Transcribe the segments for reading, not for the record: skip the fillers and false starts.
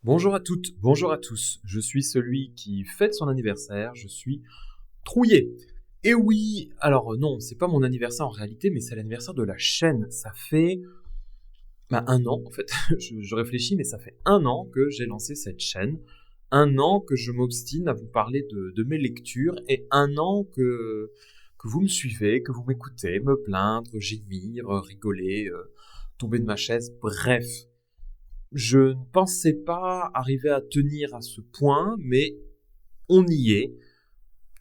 Bonjour à toutes, bonjour à tous. Je suis celui qui fête son anniversaire, je suis Trouillé. Et oui, alors non, c'est pas mon anniversaire en réalité, mais c'est l'anniversaire de la chaîne. Ça fait un an en fait. je réfléchis, mais ça fait un an que j'ai lancé cette chaîne. Un an que je m'obstine à vous parler de mes lectures et un an que vous me suivez, que vous m'écoutez, me plaindre, gémir, rigoler, tomber de ma chaise, bref. Je ne pensais pas arriver à tenir à ce point, mais on y est.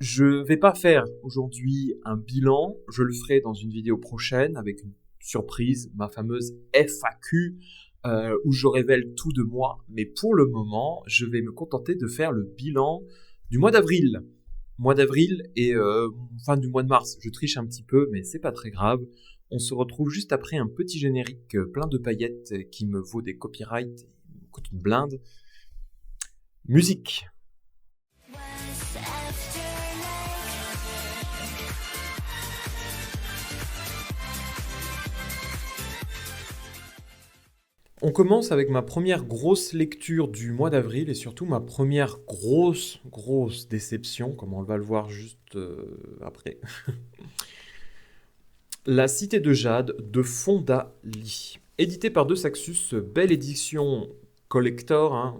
Je vais pas faire aujourd'hui un bilan, je le ferai dans une vidéo prochaine avec une surprise, ma fameuse FAQ, où je révèle tout de moi. Mais pour le moment, je vais me contenter de faire le bilan du mois d'avril. Mois d'avril et fin du mois de mars. Je triche un petit peu, mais c'est pas très grave. On se retrouve juste après un petit générique plein de paillettes qui me vaut des copyrights et me coûte une blinde. Musique. On commence avec ma première grosse lecture du mois d'avril et surtout ma première grosse déception, comme on va le voir juste après. La Cité de Jade de Fonda Lee. Édité par De Saxus, belle édition collector. Hein.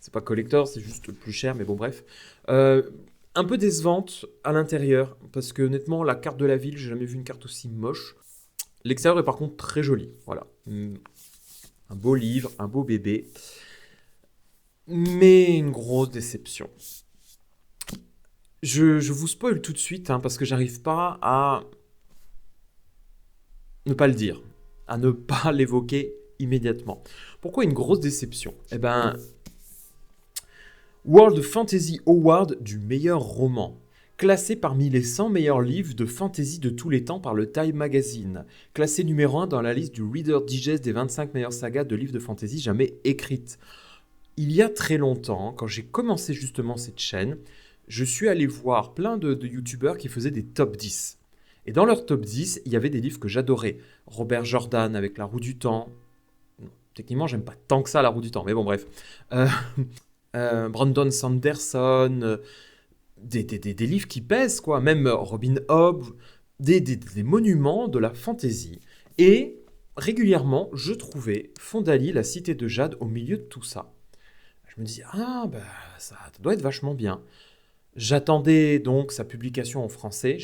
C'est pas collector, c'est juste plus cher, mais bon, bref. Un peu décevante à l'intérieur, parce que honnêtement, la carte de la ville, j'ai jamais vu une carte aussi moche. L'extérieur est par contre très joli. Voilà. Un beau livre, un beau bébé. Mais une grosse déception. Je vous spoil tout de suite, hein, parce que j'arrive pas à ne pas le dire, à ne pas l'évoquer immédiatement. Pourquoi une grosse déception? Eh ben, World Fantasy Award du meilleur roman. Classé parmi les 100 meilleurs livres de fantasy de tous les temps par le Time Magazine. Classé numéro 1 dans la liste du Reader Digest des 25 meilleures sagas de livres de fantasy jamais écrites. Il y a très longtemps, quand j'ai commencé justement cette chaîne, je suis allé voir plein de youtubeurs qui faisaient des top 10. Et dans leur top 10, il y avait des livres que j'adorais. Robert Jordan avec La Roue du Temps. Non, techniquement, j'aime pas tant que ça La Roue du Temps, mais bon, bref. Euh, Brandon Sanderson, des livres qui pèsent, quoi. Même Robin Hobb, des monuments de la fantasy. Et régulièrement, je trouvais Fondali, la Cité de Jade, au milieu de tout ça. Je me dis, ah, bah, ça doit être vachement bien. J'attendais donc sa publication en français.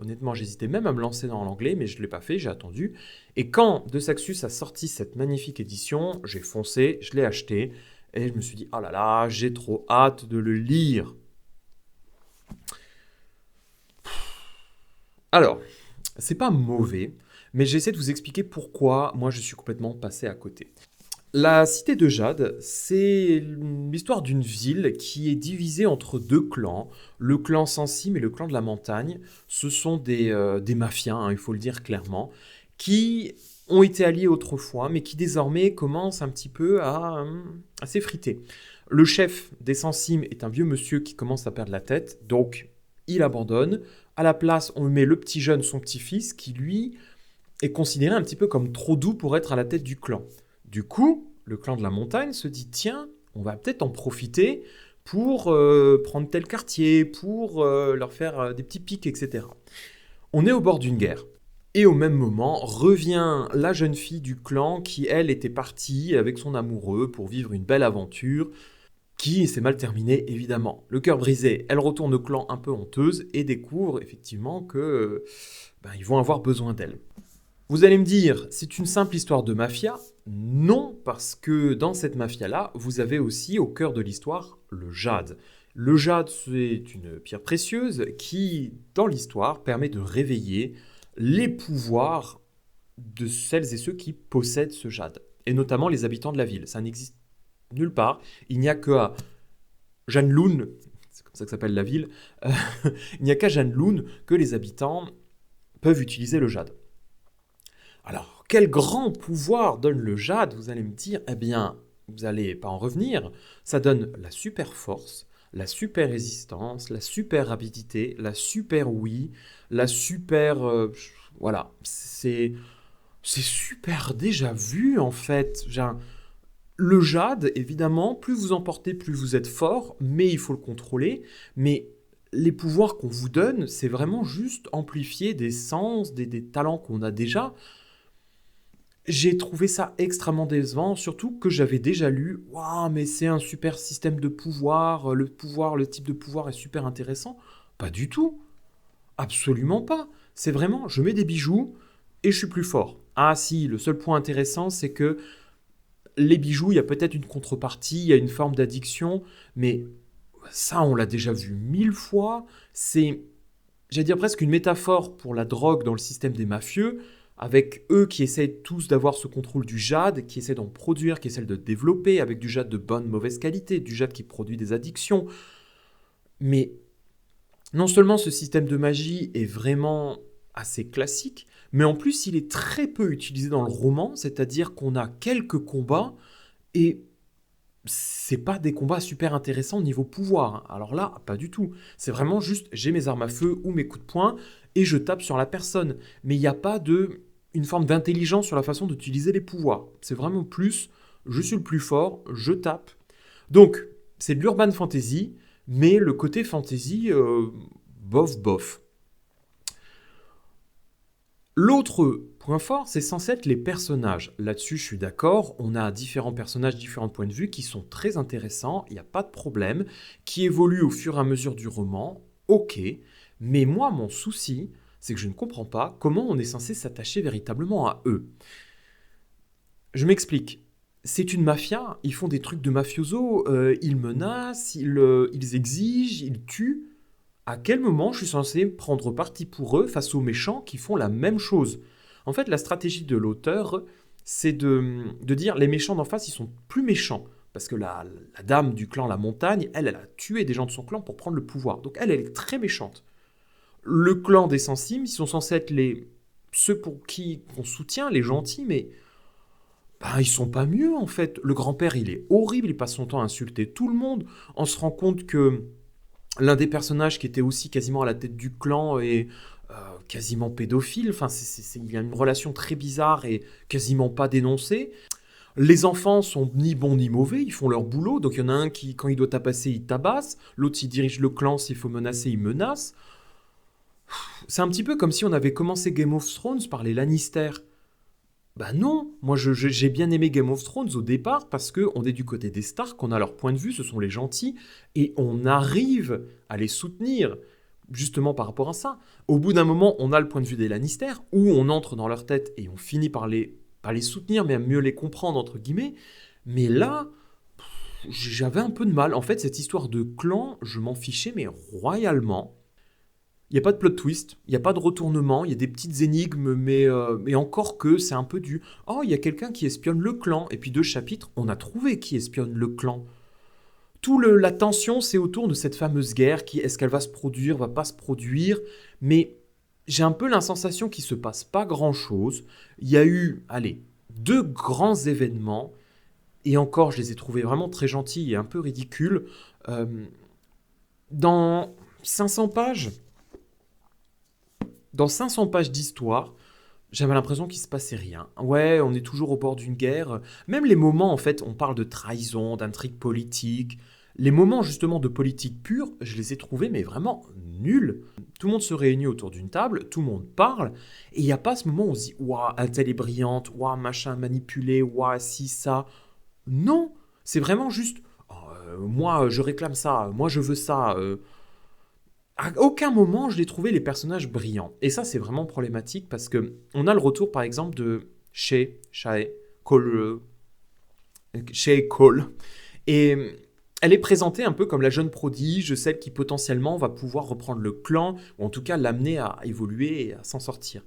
Honnêtement, j'hésitais même à me lancer dans l'anglais, mais je ne l'ai pas fait, j'ai attendu. Et quand De Saxus a sorti cette magnifique édition, j'ai foncé, je l'ai acheté, et je me suis dit, oh là là, j'ai trop hâte de le lire. Alors, c'est pas mauvais, mais j'essaie de vous expliquer pourquoi moi je suis complètement passé à côté. La cité de Jade, c'est l'histoire d'une ville qui est divisée entre deux clans, le clan sans cime et le clan de la montagne. Ce sont des mafias, hein, il faut le dire clairement, qui ont été alliés autrefois, mais qui désormais commencent un petit peu à s'effriter. Le chef des sans cime est un vieux monsieur qui commence à perdre la tête, donc il abandonne. À la place, on met le petit jeune, son petit-fils, qui lui est considéré un petit peu comme trop doux pour être à la tête du clan. Du coup, le clan de la montagne se dit, tiens, on va peut-être en profiter pour prendre tel quartier, pour leur faire des petits pics, etc. On est au bord d'une guerre. Et au même moment, revient la jeune fille du clan qui, elle, était partie avec son amoureux pour vivre une belle aventure, qui s'est mal terminée, évidemment. Le cœur brisé, elle retourne au clan un peu honteuse et découvre effectivement que ils vont avoir besoin d'elle. Vous allez me dire, c'est une simple histoire de mafia? Non, parce que dans cette mafia-là, vous avez aussi au cœur de l'histoire le jade. Le jade, c'est une pierre précieuse qui, dans l'histoire, permet de réveiller les pouvoirs de celles et ceux qui possèdent ce jade, et notamment les habitants de la ville. Ça n'existe nulle part. Il n'y a que à Janloun, c'est comme ça que s'appelle la ville, il n'y a qu'à Janloun que les habitants peuvent utiliser le jade. Alors, quel grand pouvoir donne le jade? Vous allez me dire, eh bien, vous n'allez pas en revenir. Ça donne la super force, la super résistance, la super rapidité, la super oui, la super... voilà, c'est super déjà vu en fait. Le jade, évidemment, plus vous en portez, plus vous êtes fort, mais il faut le contrôler. Mais les pouvoirs qu'on vous donne, c'est vraiment juste amplifier des sens, des talents qu'on a déjà. J'ai trouvé ça extrêmement décevant, surtout que j'avais déjà lu Waouh, mais c'est un super système de pouvoir, le type de pouvoir est super intéressant. Pas du tout, absolument pas. C'est vraiment, je mets des bijoux et je suis plus fort. Ah si, le seul point intéressant, c'est que les bijoux, il y a peut-être une contrepartie, il y a une forme d'addiction, mais ça, on l'a déjà vu 1000 fois. C'est, j'allais dire presque une métaphore pour la drogue dans le système des mafieux, avec eux qui essaient tous d'avoir ce contrôle du jade, qui essaient d'en produire, qui essaient de le développer, avec du jade de bonne, mauvaise qualité, du jade qui produit des addictions. Mais non seulement ce système de magie est vraiment assez classique, mais en plus il est très peu utilisé dans le roman, c'est-à-dire qu'on a quelques combats et c'est pas des combats super intéressants au niveau pouvoir, hein. Alors là, pas du tout. C'est vraiment juste j'ai mes armes à feu ou mes coups de poing et je tape sur la personne. Mais il n'y a pas de une forme d'intelligence sur la façon d'utiliser les pouvoirs. C'est vraiment plus je suis le plus fort, je tape. Donc, c'est de l'urban fantasy, mais le côté fantasy, bof bof. L'autre point fort, c'est censé être les personnages. Là-dessus, je suis d'accord. On a différents personnages, différents points de vue qui sont très intéressants. Il n'y a pas de problème. Qui évoluent au fur et à mesure du roman. Ok. Mais moi, mon souci, c'est que je ne comprends pas comment on est censé s'attacher véritablement à eux. Je m'explique. C'est une mafia. Ils font des trucs de mafioso. Ils menacent, ils exigent, ils tuent. À quel moment je suis censé prendre parti pour eux face aux méchants qui font la même chose? En fait, la stratégie de l'auteur, c'est de dire les méchants d'en face, ils sont plus méchants. Parce que la dame du clan La Montagne, elle a tué des gens de son clan pour prendre le pouvoir. Donc elle est très méchante. Le clan des Sensimes, ils sont censés être ceux pour qui on soutient, les gentils, mais ben, ils sont pas mieux en fait. Le grand-père, il est horrible, il passe son temps à insulter tout le monde. On se rend compte que l'un des personnages qui était aussi quasiment à la tête du clan est quasiment pédophile. Enfin, il y a une relation très bizarre et quasiment pas dénoncée. Les enfants sont ni bons ni mauvais, ils font leur boulot. Donc il y en a un qui, quand il doit tabasser, il tabasse. L'autre, il dirige le clan, s'il faut menacer, il menace. C'est un petit peu comme si on avait commencé Game of Thrones par les Lannister. Bah non, moi j'ai bien aimé Game of Thrones au départ parce que on est du côté des Stark, on a leur point de vue, ce sont les gentils, et on arrive à les soutenir justement par rapport à ça. Au bout d'un moment, on a le point de vue des Lannister, où on entre dans leur tête et on finit par les soutenir, mais à mieux les comprendre, entre guillemets. Mais là, j'avais un peu de mal. En fait, cette histoire de clan, je m'en fichais, mais royalement. Il n'y a pas de plot twist, il n'y a pas de retournement, il y a des petites énigmes, mais encore que c'est un peu du «Oh, il y a quelqu'un qui espionne le clan», et puis 2 chapitres, on a trouvé qui espionne le clan. La tension, c'est autour de cette fameuse guerre, est-ce qu'elle va se produire, va pas se produire, mais j'ai un peu la sensation qu'il se passe pas grand-chose. Il y a eu, allez, 2 grands événements, et encore, je les ai trouvés vraiment très gentils et un peu ridicules. Euh, dans 500 pages, Dans 500 pages d'histoire, j'avais l'impression qu'il se passait rien. Ouais, on est toujours au bord d'une guerre. Même les moments, en fait, on parle de trahison, d'intrigue politique. Les moments, justement, de politique pure, je les ai trouvés, mais vraiment nuls. Tout le monde se réunit autour d'une table, tout le monde parle, et il n'y a pas ce moment où on se dit «Ouah, elle est brillante, ouah, machin manipulé, ouah, si, ça». Non, c'est vraiment juste «Oh, moi, je réclame ça, moi, je veux ça». À aucun moment je l'ai trouvé les personnages brillants. Et ça, c'est vraiment problématique parce que on a le retour, par exemple, de Shae Cole, Shae Cole. Et elle est présentée un peu comme la jeune prodige, celle qui potentiellement va pouvoir reprendre le clan, ou en tout cas l'amener à évoluer et à s'en sortir.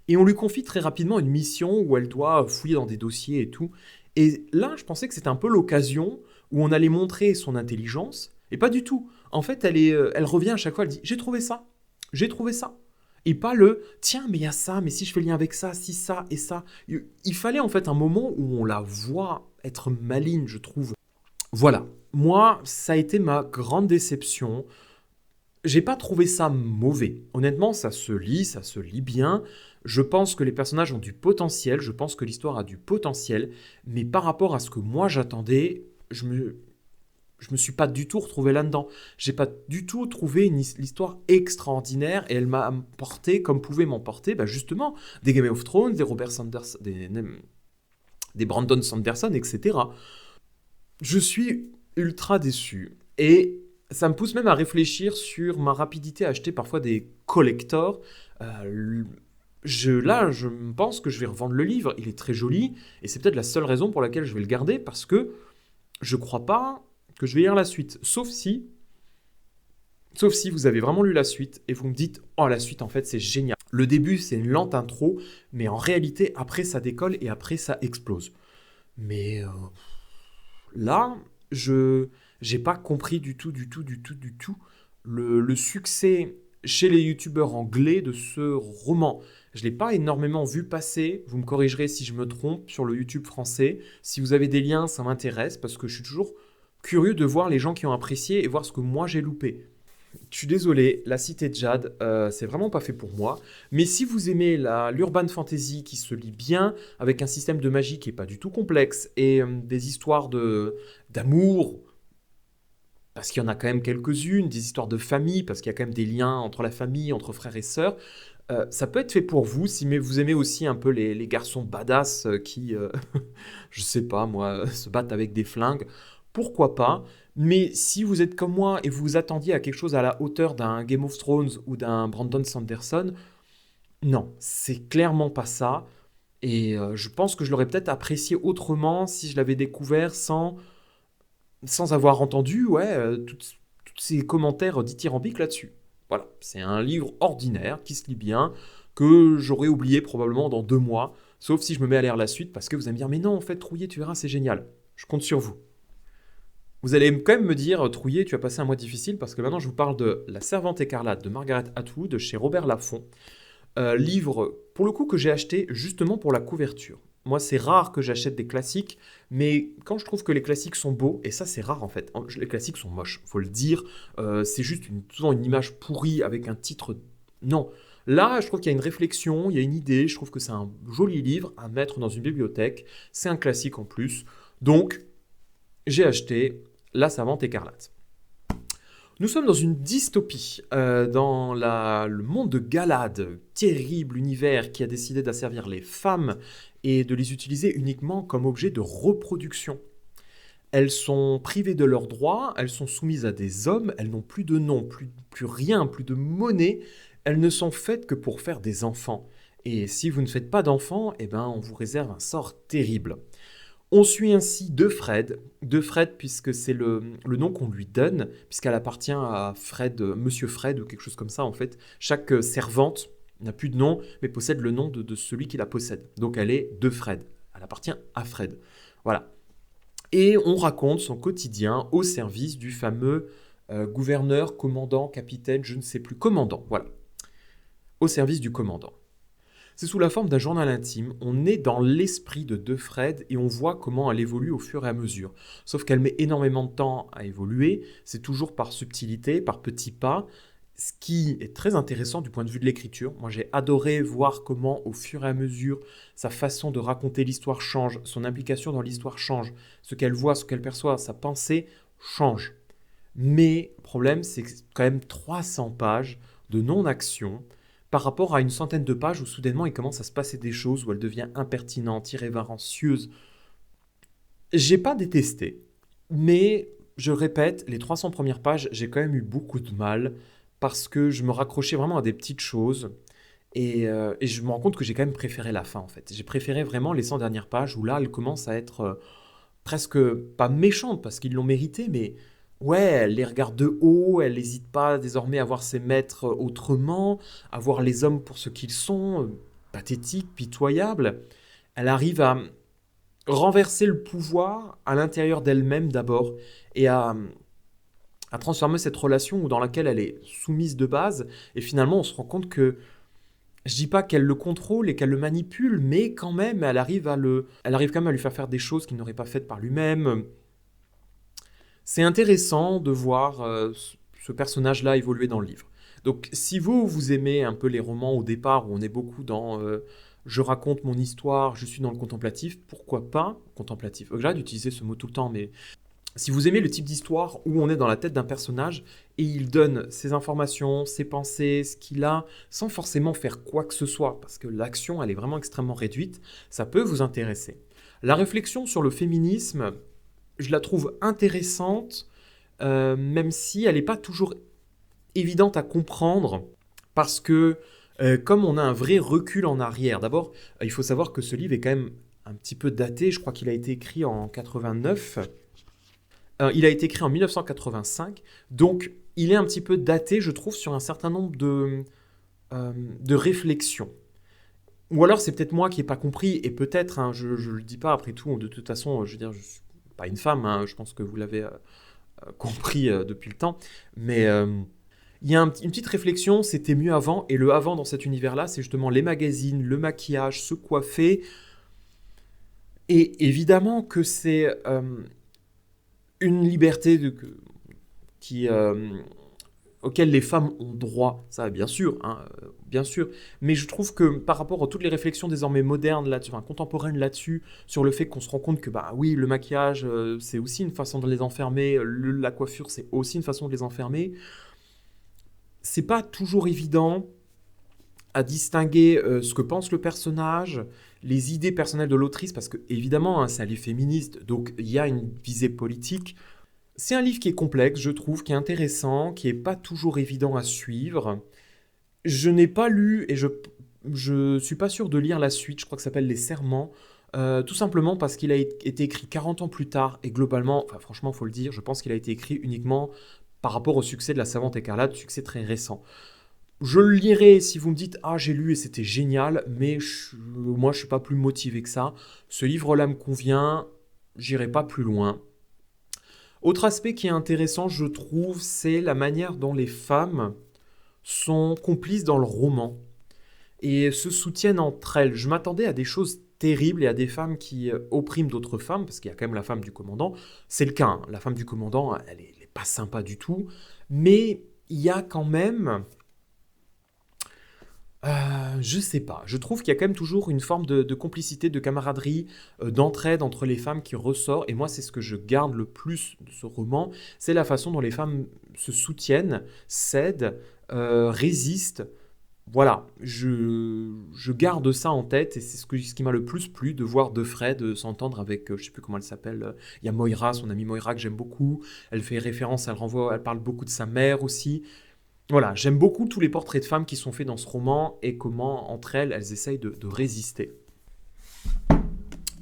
Et on lui confie très rapidement une mission où elle doit fouiller dans des dossiers et tout. Et là, je pensais que c'était un peu l'occasion où on allait montrer son intelligence, et pas du tout. En fait, elle revient à chaque fois, elle dit j'ai trouvé ça. Et pas tiens, mais il y a ça, mais si je fais le lien avec ça, si ça et ça. Il fallait en fait un moment où on la voit être maligne, je trouve. Voilà, moi, ça a été ma grande déception. J'ai pas trouvé ça mauvais. Honnêtement, ça se lit bien. Je pense que les personnages ont du potentiel, je pense que l'histoire a du potentiel, mais par rapport à ce que moi j'attendais, je me suis pas du tout retrouvé là-dedans. J'ai pas du tout trouvé l'histoire extraordinaire et elle m'a emporté comme pouvait m'emporter, bah justement, des Game of Thrones, des Robert Sanders, des Brandon Sanderson, etc. Je suis ultra déçu. Et ça me pousse même à réfléchir sur ma rapidité à acheter parfois des collectors. Là, je pense que je vais revendre le livre. Il est très joli. Et c'est peut-être la seule raison pour laquelle je vais le garder. Parce que je crois pas que je vais lire la suite. Sauf si vous avez vraiment lu la suite et vous me dites, oh, la suite, en fait, c'est génial. Le début, c'est une lente intro. Mais en réalité, après, ça décolle et après, ça explose. Mais là, je j'ai pas compris du tout le succès chez les youtubeurs anglais de ce roman. Je l'ai pas énormément vu passer. Vous me corrigerez si je me trompe sur le YouTube français. Si vous avez des liens, ça m'intéresse parce que je suis toujours curieux de voir les gens qui ont apprécié et voir ce que moi j'ai loupé. Je suis désolé, La Cité de Jade, c'est vraiment pas fait pour moi. Mais si vous aimez l'urban fantasy qui se lit bien, avec un système de magie qui est pas du tout complexe et des histoires d'amour, parce qu'il y en a quand même quelques-unes, des histoires de famille, parce qu'il y a quand même des liens entre la famille, entre frères et sœurs, ça peut être fait pour vous si mais vous aimez aussi un peu les garçons badass qui, je sais pas moi, se battent avec des flingues. Pourquoi pas? Mais si vous êtes comme moi et vous vous attendiez à quelque chose à la hauteur d'un Game of Thrones ou d'un Brandon Sanderson, non, c'est clairement pas ça. Et je pense que je l'aurais peut-être apprécié autrement si je l'avais découvert sans avoir entendu tous ces commentaires dithyrambiques là-dessus. Voilà, c'est un livre ordinaire qui se lit bien, que j'aurais oublié probablement dans 2 mois, sauf si je me mets à lire la suite parce que vous allez me dire, mais non, en fait, Trouillet, tu verras, c'est génial. Je compte sur vous. Vous allez quand même me dire, Trouillet, tu as passé un mois difficile parce que maintenant je vous parle de La Servante écarlate de Margaret Atwood chez Robert Laffont. Livre, pour le coup, que j'ai acheté justement pour la couverture. Moi, c'est rare que j'achète des classiques, mais quand je trouve que les classiques sont beaux, et ça c'est rare en fait, les classiques sont moches, faut le dire, c'est juste souvent une image pourrie avec un titre. Non. Là, je trouve qu'il y a une réflexion, il y a une idée, je trouve que c'est un joli livre à mettre dans une bibliothèque, c'est un classique en plus. Donc, j'ai acheté La Servante écarlate. Nous sommes dans une dystopie, dans le monde de Galad, terrible univers qui a décidé d'asservir les femmes et de les utiliser uniquement comme objet de reproduction. Elles sont privées de leurs droits, elles sont soumises à des hommes, elles n'ont plus de nom, plus rien, plus de monnaie, elles ne sont faites que pour faire des enfants. Et si vous ne faites pas d'enfants, eh ben, on vous réserve un sort terrible. On suit ainsi de Fred puisque c'est le nom qu'on lui donne, puisqu'elle appartient à Fred, Monsieur Fred ou quelque chose comme ça en fait. Chaque servante n'a plus de nom, mais possède le nom de celui qui la possède. Donc elle est de Fred, elle appartient à Fred. Voilà. Et on raconte son quotidien au service du fameux gouverneur, commandant, capitaine, je ne sais plus, commandant, voilà. Au service du commandant. C'est sous la forme d'un journal intime, on est dans l'esprit de Fred et on voit comment elle évolue au fur et à mesure. Sauf qu'elle met énormément de temps à évoluer, c'est toujours par subtilité, par petits pas, ce qui est très intéressant du point de vue de l'écriture. Moi j'ai adoré voir comment au fur et à mesure sa façon de raconter l'histoire change, son implication dans l'histoire change, ce qu'elle voit, ce qu'elle perçoit, sa pensée change. Mais le problème c'est que c'est quand même 300 pages de non-action, par rapport à une centaine de pages où soudainement il commence à se passer des choses, où elle devient impertinente, irrévérencieuse. J'ai pas détesté, mais je répète, les 300 premières pages, j'ai quand même eu beaucoup de mal parce que je me raccrochais vraiment à des petites choses et je me rends compte que j'ai quand même préféré la fin en fait. J'ai préféré vraiment les 100 dernières pages où là elle commence à être presque pas méchante parce qu'ils l'ont mérité, mais ouais, elle les regarde de haut, elle n'hésite pas désormais à voir ses maîtres autrement, à voir les hommes pour ce qu'ils sont, pathétiques, pitoyables. Elle arrive à renverser le pouvoir à l'intérieur d'elle-même d'abord et à transformer cette relation dans laquelle elle est soumise de base. Et finalement, on se rend compte que je dis pas qu'elle le contrôle et qu'elle le manipule, mais quand même, elle arrive quand même à lui faire des choses qu'il n'aurait pas faites par lui-même. C'est intéressant de voir ce personnage-là évoluer dans le livre. Donc si vous aimez un peu les romans au départ, où on est beaucoup dans je raconte mon histoire, je suis dans le contemplatif, pourquoi pas contemplatif. J'arrête d'utiliser ce mot tout le temps, mais si vous aimez le type d'histoire où on est dans la tête d'un personnage et il donne ses informations, ses pensées, ce qu'il a, sans forcément faire quoi que ce soit, parce que l'action, elle est vraiment extrêmement réduite, ça peut vous intéresser. La réflexion sur le féminisme, je la trouve intéressante, même si elle n'est pas toujours évidente à comprendre, parce que comme on a un vrai recul en arrière, d'abord, il faut savoir que ce livre est quand même un petit peu daté, je crois qu'il a été écrit en 89. Il a été écrit en 1985, donc il est un petit peu daté, je trouve, sur un certain nombre de réflexions. Ou alors c'est peut-être moi qui n'ai pas compris, et peut-être, hein, je ne le dis pas après tout, de toute façon, je veux dire, je ne suis pas une femme, hein, je pense que vous l'avez compris depuis le temps, mais il y a une petite réflexion, c'était mieux avant, et le avant dans cet univers-là, c'est justement les magazines, le maquillage, se coiffer, et évidemment que c'est une liberté qui, auquel les femmes ont droit, ça bien sûr, hein, bien sûr, mais je trouve que par rapport à toutes les réflexions désormais modernes là-dessus, enfin, contemporaines là-dessus, sur le fait qu'on se rend compte que bah oui, le maquillage c'est aussi une façon de les enfermer, la coiffure c'est aussi une façon de les enfermer, c'est pas toujours évident à distinguer ce que pense le personnage, les idées personnelles de l'autrice, parce que évidemment, hein, c'est un livre féministe, donc il y a une visée politique. C'est un livre qui est complexe, je trouve, qui est intéressant, qui n'est pas toujours évident à suivre. Je n'ai pas lu et je suis pas sûr de lire la suite, je crois que ça s'appelle Les Serments, tout simplement parce qu'il a été écrit 40 ans plus tard et globalement, enfin franchement, il faut le dire, je pense qu'il a été écrit uniquement par rapport au succès de La Savante Écarlate, succès très récent. Je le lirai si vous me dites « Ah, j'ai lu et c'était génial », mais moi, je ne suis pas plus motivé que ça. Ce livre-là me convient, j'irai pas plus loin. Autre aspect qui est intéressant, je trouve, c'est la manière dont les femmes sont complices dans le roman et se soutiennent entre elles. Je m'attendais à des choses terribles et à des femmes qui oppriment d'autres femmes, parce qu'il y a quand même la femme du commandant. C'est le cas, hein. La femme du commandant, elle est pas sympa du tout, mais il y a quand même... je sais pas. Je trouve qu'il y a quand même toujours une forme de complicité, de camaraderie, d'entraide entre les femmes qui ressort. Et moi, c'est ce que je garde le plus de ce roman. C'est la façon dont les femmes se soutiennent, s'aident, résistent. Voilà, je garde ça en tête et c'est ce qui m'a le plus plu de voir De Fred s'entendre avec, je sais plus comment elle s'appelle, il y a Moira, son amie Moira que j'aime beaucoup. Elle fait référence, elle parle beaucoup de sa mère aussi. Voilà, j'aime beaucoup tous les portraits de femmes qui sont faits dans ce roman et comment, entre elles, elles essayent de résister.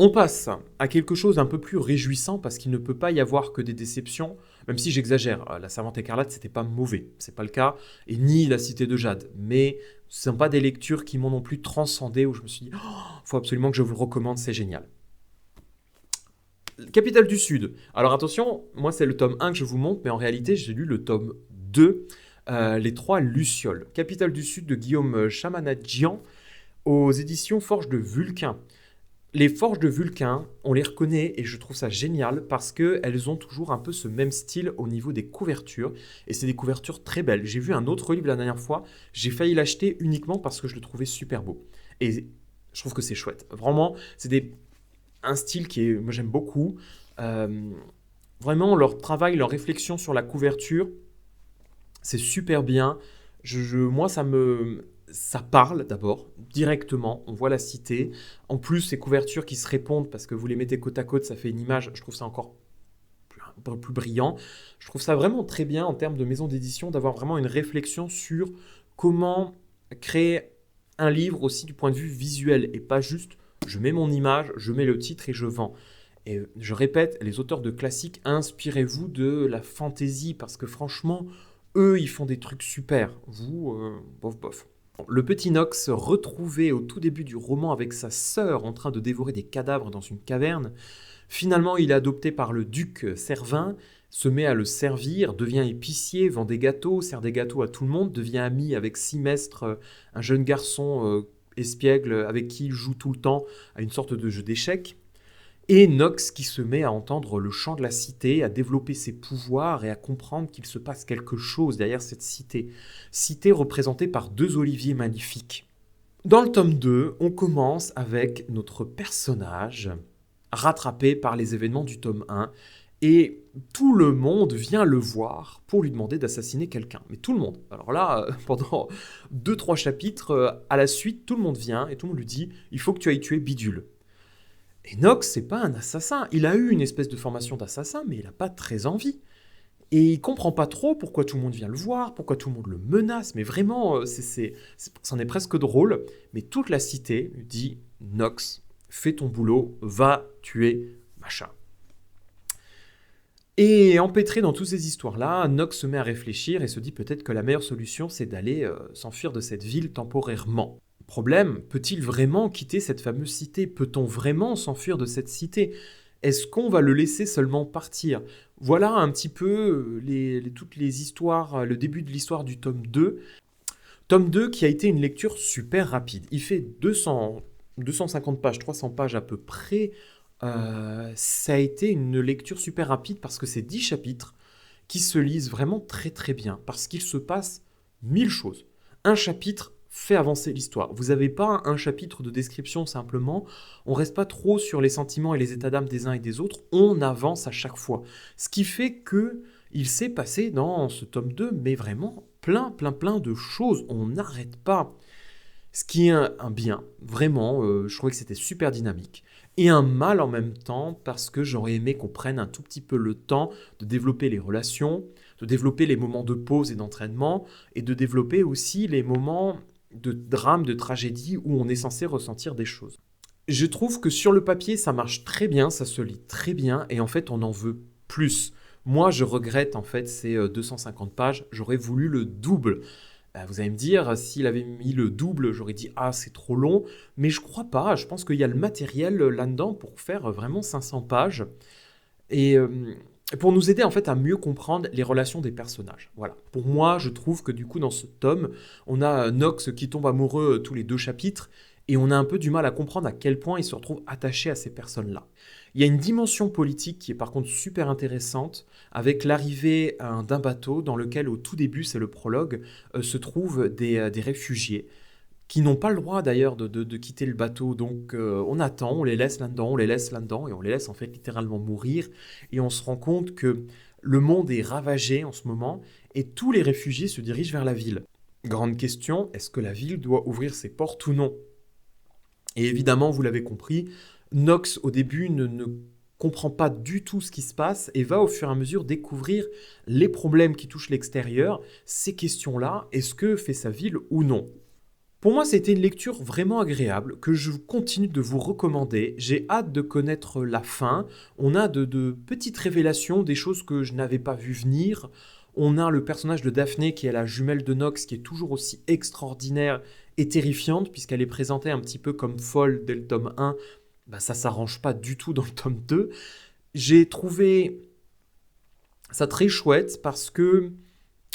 On passe à quelque chose d'un peu plus réjouissant parce qu'il ne peut pas y avoir que des déceptions, même si j'exagère. La Servante écarlate, c'était pas mauvais, c'est pas le cas, et ni La Cité de Jade. Mais ce ne sont pas des lectures qui m'ont non plus transcendé où je me suis dit, faut absolument que je vous le recommande, c'est génial. Capitale du Sud. Alors attention, moi c'est le tome 1 que je vous montre, mais en réalité j'ai lu le tome 2. Les trois Lucioles. Capitale du Sud de Guillaume Chamanadjian aux éditions Forges de Vulcain. Les Forges de Vulcain, on les reconnaît et je trouve ça génial parce qu'elles ont toujours un peu ce même style au niveau des couvertures et c'est des couvertures très belles. J'ai vu un autre livre la dernière fois, j'ai failli l'acheter uniquement parce que je le trouvais super beau. Et je trouve que c'est chouette. Vraiment, c'est un style moi j'aime beaucoup. Vraiment, leur travail, leur réflexion sur la couverture, c'est super bien. Moi, ça parle d'abord, directement. On voit la cité. En plus, ces couvertures qui se répondent parce que vous les mettez côte à côte, ça fait une image. Je trouve ça encore un peu plus brillant. Je trouve ça vraiment très bien en termes de maison d'édition d'avoir vraiment une réflexion sur comment créer un livre aussi du point de vue visuel et pas juste je mets mon image, je mets le titre et je vends. Et je répète, les auteurs de classiques, inspirez-vous de la fantaisie parce que franchement, eux, ils font des trucs super. Vous, bof, bof. Le petit Nox, retrouvé au tout début du roman avec sa sœur en train de dévorer des cadavres dans une caverne, finalement, il est adopté par le duc Servin, se met à le servir, devient épicier, vend des gâteaux, sert des gâteaux à tout le monde, devient ami avec Simestre, un jeune garçon espiègle avec qui il joue tout le temps à une sorte de jeu d'échecs. Et Nox qui se met à entendre le chant de la cité, à développer ses pouvoirs et à comprendre qu'il se passe quelque chose derrière cette cité. Cité représentée par 2 oliviers magnifiques. Dans le tome 2, on commence avec notre personnage rattrapé par les événements du tome 1 et tout le monde vient le voir pour lui demander d'assassiner quelqu'un. Mais tout le monde. Alors là, pendant 2-3 chapitres à la suite, tout le monde vient et tout le monde lui dit « il faut que tu ailles tuer Bidule ». Et Nox, c'est pas un assassin. Il a eu une espèce de formation d'assassin, mais il n'a pas très envie. Et il comprend pas trop pourquoi tout le monde vient le voir, pourquoi tout le monde le menace. Mais vraiment, c'en est presque drôle. Mais toute la cité lui dit « Nox, fais ton boulot, va tuer machin ». Et empêtré dans toutes ces histoires-là, Nox se met à réfléchir et se dit peut-être que la meilleure solution, c'est d'aller s'enfuir de cette ville temporairement. Problème, peut-il vraiment quitter cette fameuse cité? Peut-on vraiment s'enfuir de cette cité? Est-ce qu'on va le laisser seulement partir? Voilà un petit peu toutes les histoires, le début de l'histoire du tome 2. Tome 2 qui a été une lecture super rapide. Il fait 250 pages, 300 pages à peu près. Ça a été une lecture super rapide parce que c'est 10 chapitres qui se lisent vraiment très très bien parce qu'il se passe 1000 choses. Un chapitre fait avancer l'histoire. Vous n'avez pas un chapitre de description simplement, on reste pas trop sur les sentiments et les états d'âme des uns et des autres, on avance à chaque fois. Ce qui fait que il s'est passé dans ce tome 2, mais vraiment plein de choses, on n'arrête pas. Ce qui est un bien, vraiment, je trouvais que c'était super dynamique. Et un mal en même temps, parce que j'aurais aimé qu'on prenne un tout petit peu le temps de développer les relations, de développer les moments de pause et d'entraînement, et de développer aussi les moments de drame, de tragédie, où on est censé ressentir des choses. Je trouve que sur le papier, ça marche très bien, ça se lit très bien, et en fait, on en veut plus. Moi, je regrette en fait ces 250 pages, j'aurais voulu le double. Vous allez me dire, s'il avait mis le double, j'aurais dit « Ah, c'est trop long », mais je crois pas, je pense qu'il y a le matériel là-dedans pour faire vraiment 500 pages. Et pour nous aider en fait à mieux comprendre les relations des personnages. Voilà. Pour moi, je trouve que du coup dans ce tome, on a Nox qui tombe amoureux tous les 2 chapitres et on a un peu du mal à comprendre à quel point il se retrouve attaché à ces personnes-là. Il y a une dimension politique qui est par contre super intéressante avec l'arrivée d'un bateau dans lequel au tout début, c'est le prologue, se trouvent des réfugiés qui n'ont pas le droit d'ailleurs de quitter le bateau. Donc on attend, on les laisse là-dedans, on les laisse là-dedans, et on les laisse en fait littéralement mourir. Et on se rend compte que le monde est ravagé en ce moment, et tous les réfugiés se dirigent vers la ville. Grande question, est-ce que la ville doit ouvrir ses portes ou non? Et évidemment, vous l'avez compris, Nox au début ne comprend pas du tout ce qui se passe et va au fur et à mesure découvrir les problèmes qui touchent l'extérieur. Ces questions-là, est-ce que fait sa ville ou non? Pour moi, c'était une lecture vraiment agréable que je continue de vous recommander. J'ai hâte de connaître la fin. On a de petites révélations, des choses que je n'avais pas vues venir. On a le personnage de Daphné qui est la jumelle de Nox qui est toujours aussi extraordinaire et terrifiante puisqu'elle est présentée un petit peu comme folle dès le tome 1. Ça s'arrange pas du tout dans le tome 2. J'ai trouvé ça très chouette parce que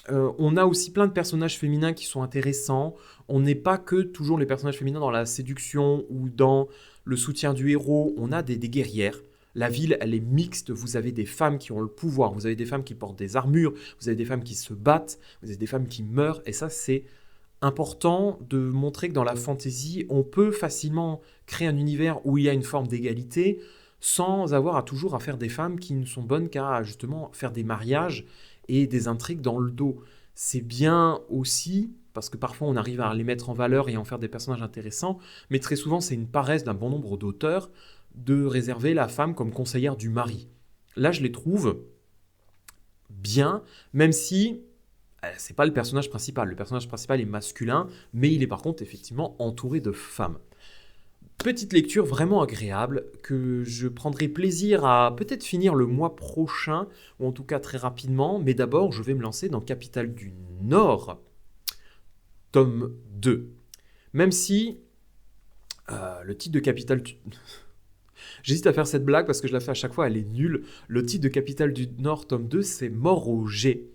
on a aussi plein de personnages féminins qui sont intéressants. On n'est pas que toujours les personnages féminins dans la séduction ou dans le soutien du héros. On a des guerrières. La ville, elle est mixte. Vous avez des femmes qui ont le pouvoir. Vous avez des femmes qui portent des armures. Vous avez des femmes qui se battent. Vous avez des femmes qui meurent. Et ça, c'est important de montrer que dans la fantasy, on peut facilement créer un univers où il y a une forme d'égalité sans avoir toujours à faire des femmes qui ne sont bonnes qu'à justement faire des mariages et des intrigues dans le dos. C'est bien aussi, parce que parfois on arrive à les mettre en valeur et en faire des personnages intéressants, mais très souvent c'est une paresse d'un bon nombre d'auteurs de réserver la femme comme conseillère du mari. Là, je les trouve bien, même si c'est pas le personnage principal. Le personnage principal est masculin, mais il est par contre effectivement entouré de femmes. Petite lecture vraiment agréable que je prendrai plaisir à peut-être finir le mois prochain, ou en tout cas très rapidement, mais d'abord je vais me lancer dans Capitale du Nord, tome 2. Même si le titre de Capitale du... J'hésite à faire cette blague parce que je la fais à chaque fois, elle est nulle. Le titre de Capitale du Nord, tome 2, c'est Mort au G.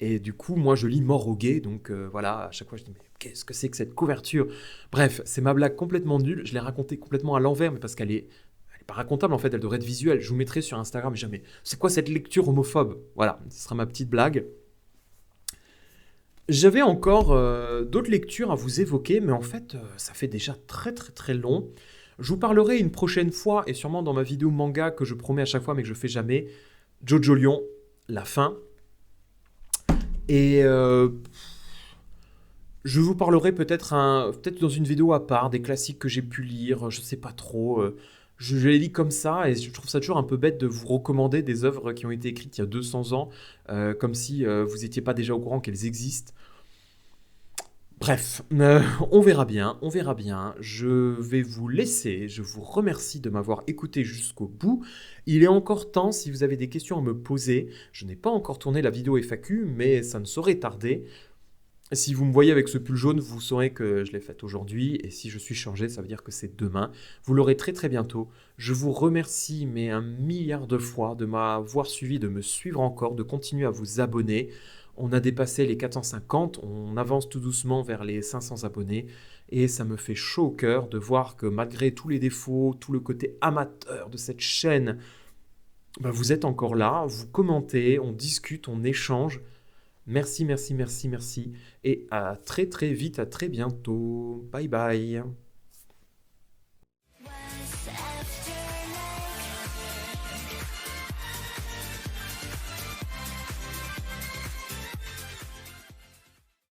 Et du coup, moi, je lis Mort au gay, donc voilà, à chaque fois, je dis, mais qu'est-ce que c'est que cette couverture? Bref, c'est ma blague complètement nulle, je l'ai racontée complètement à l'envers, mais parce qu'elle est pas racontable en fait, elle devrait être visuelle. Je vous mettrai sur Instagram jamais. C'est quoi cette lecture homophobe? Voilà, ce sera ma petite blague. J'avais encore d'autres lectures à vous évoquer, mais en fait, ça fait déjà très très très long. Je vous parlerai une prochaine fois, et sûrement dans ma vidéo manga que je promets à chaque fois, mais que je fais jamais, Jojo Lion, la fin. Et je vous parlerai peut-être dans une vidéo à part, des classiques que j'ai pu lire, je sais pas trop. Je les lis comme ça, et je trouve ça toujours un peu bête de vous recommander des œuvres qui ont été écrites il y a 200 ans, comme si vous n'étiez pas déjà au courant qu'elles existent. Bref, on verra bien, on verra bien. Je vais vous laisser. Je vous remercie de m'avoir écouté jusqu'au bout. Il est encore temps, si vous avez des questions à me poser. Je n'ai pas encore tourné la vidéo FAQ, mais ça ne saurait tarder. Si vous me voyez avec ce pull jaune, vous saurez que je l'ai fait aujourd'hui. Et si je suis changé, ça veut dire que c'est demain. Vous l'aurez très très bientôt. Je vous remercie, mais 1 milliard de fois, de m'avoir suivi, de me suivre encore, de continuer à vous abonner. On a dépassé les 450, on avance tout doucement vers les 500 abonnés. Et ça me fait chaud au cœur de voir que malgré tous les défauts, tout le côté amateur de cette chaîne, bah, vous êtes encore là, vous commentez, on discute, on échange. Merci, merci, merci, merci. Et à très très vite, à très bientôt. Bye bye.